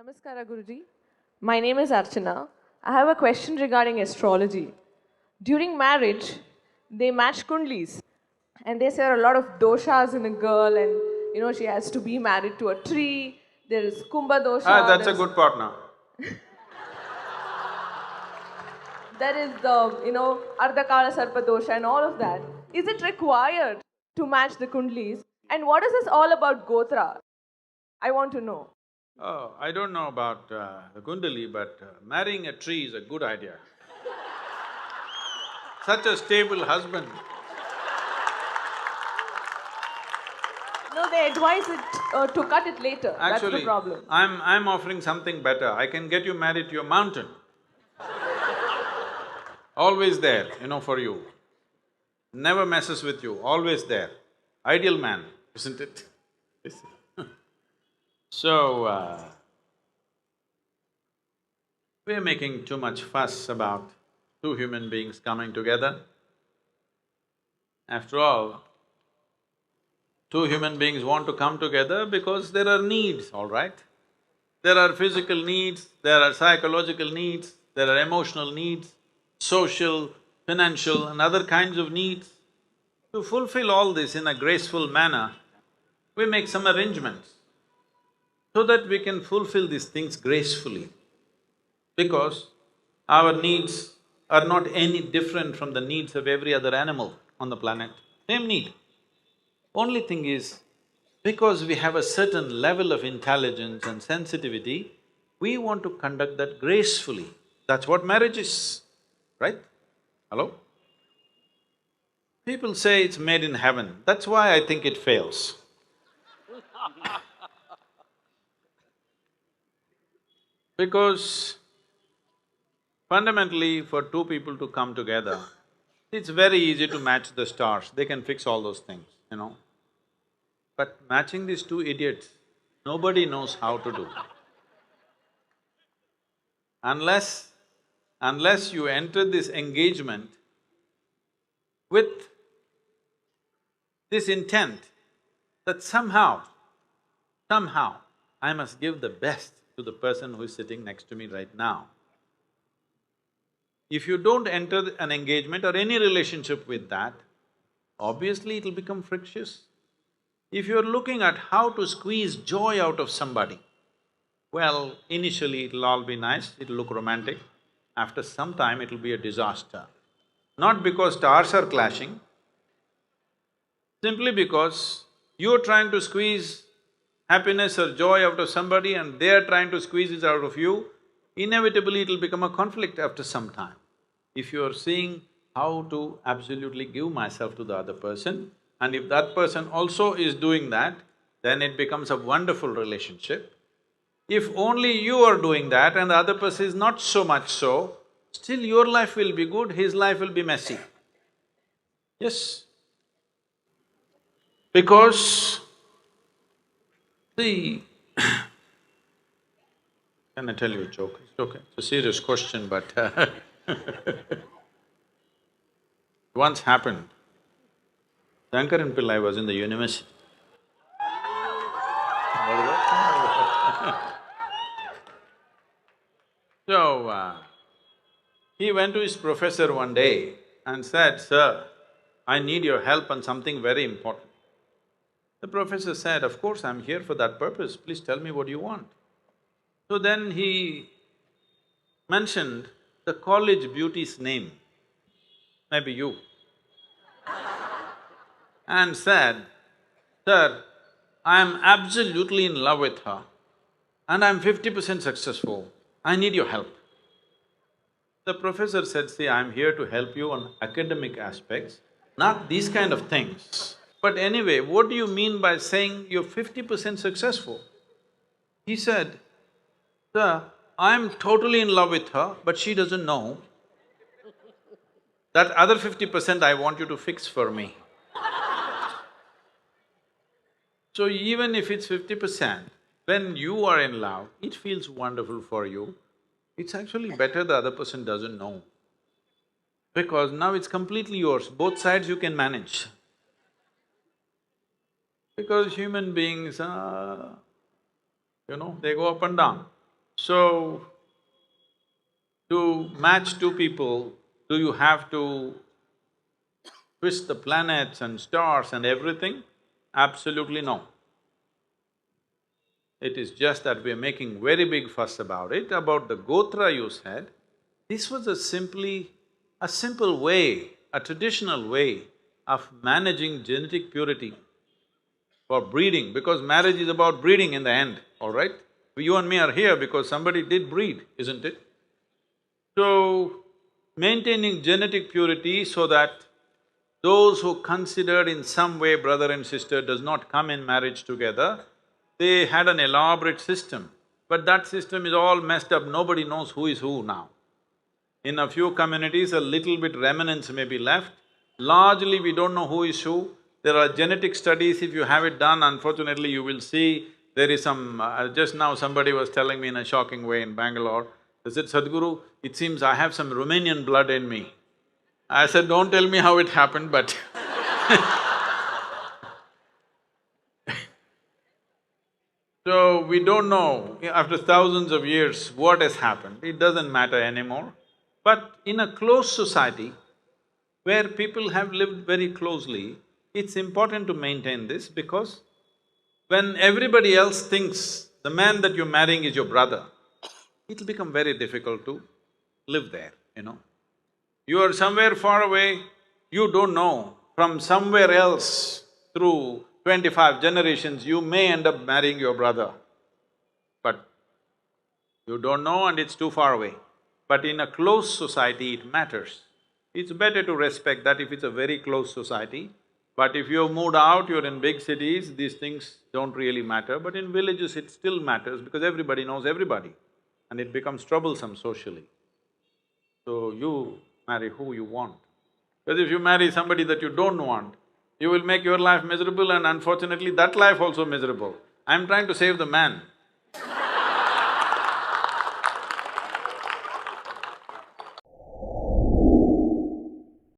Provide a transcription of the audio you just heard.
Namaskara Guruji. My name is Archana. I have a question regarding astrology. During marriage, they match kundlis and they say there are a lot of doshas in a girl and she has to be married to a tree. There is Kumbha Ah, dosha, that's a good partner. there is the Ardhakala Sarpa dosha and all of that. Is it required to match the kundlis? And what is this all about gotra? I want to know. Oh, I don't know about the Kundali, but marrying a tree is a good idea. Such a stable husband. No, they advise it to cut it later. That's the Actually, problem. I'm offering something better. I can get you married to a mountain. Always there, for you. Never messes with you, always there. Ideal man, isn't it? So, we're making too much fuss about two human beings coming together. After all, two human beings want to come together because there are needs, all right? There are physical needs, there are psychological needs, there are emotional needs, social, financial and other kinds of needs. To fulfill all this in a graceful manner, we make some arrangements so that we can fulfill these things gracefully. Because our needs are not any different from the needs of every other animal on the planet, same need. Only thing is, because we have a certain level of intelligence and sensitivity, we want to conduct that gracefully. That's what marriage is, right? Hello? People say it's made in heaven, that's why I think it fails. Because fundamentally, for two people to come together, it's very easy to match the stars, they can fix all those things. But matching these two idiots, nobody knows how to do. Unless you enter this engagement with this intent that somehow, I must give the best to the person who is sitting next to me right now. If you don't enter an engagement or any relationship with that, obviously it'll become frictious. If you're looking at how to squeeze joy out of somebody, well, initially it'll all be nice, it'll look romantic. After some time, it'll be a disaster. Not because stars are clashing, simply because you're trying to squeeze happiness or joy out of somebody and they're trying to squeeze it out of you, inevitably it'll become a conflict after some time. If you're seeing how to absolutely give myself to the other person, and if that person also is doing that, then it becomes a wonderful relationship. If only you are doing that and the other person is not so much so, still your life will be good, his life will be messy. Yes. Because, see, can I tell you a joke? It's okay, it's a serious question, but once happened, Shankaran Pillai was in the university. So, he went to his professor one day and said, "Sir, I need your help on something very important." The professor said, "Of course, I'm here for that purpose, please tell me what you want." So then he mentioned the college beauty's name, maybe you, and said, "Sir, I am absolutely in love with her and I'm 50% successful, I need your help." The professor said, "See, I'm here to help you on academic aspects, not these kind of things. But anyway, what do you mean by saying you're 50% successful?" He said, "Sir, I'm totally in love with her, but she doesn't know. That other 50% I want you to fix for me." So even if it's 50%, when you are in love, it feels wonderful for you. It's actually better the other person doesn't know. Because now it's completely yours, both sides you can manage. Because human beings, they go up and down. So, to match two people, do you have to twist the planets and stars and everything? Absolutely no. It is just that we're making very big fuss about it. About the gotra you said, this was a simple way, a traditional way of managing genetic purity for breeding, because marriage is about breeding in the end, all right? You and me are here because somebody did breed, isn't it? So, maintaining genetic purity so that those who considered in some way brother and sister does not come in marriage together, they had an elaborate system. But that system is all messed up, nobody knows who is who now. In a few communities, a little bit remnants may be left. Largely, we don't know who is who. There are genetic studies, if you have it done, unfortunately, you will see there is some… just now somebody was telling me in a shocking way in Bangalore, they said, Sadhguru, it seems I have some Romanian blood in me. I said, don't tell me how it happened, but so, we don't know, after thousands of years, what has happened, it doesn't matter anymore. But in a closed society, where people have lived very closely, it's important to maintain this because when everybody else thinks the man that you're marrying is your brother, it'll become very difficult to live there, you know. You are somewhere far away, you don't know, from somewhere else through 25 generations, you may end up marrying your brother, but you don't know and it's too far away. But in a closed society, it matters. It's better to respect that if it's a very close society. But if you've moved out, you're in big cities, these things don't really matter. But in villages, it still matters because everybody knows everybody and it becomes troublesome socially. So you marry who you want. Because if you marry somebody that you don't want, you will make your life miserable and unfortunately that life also miserable. I'm trying to save the man.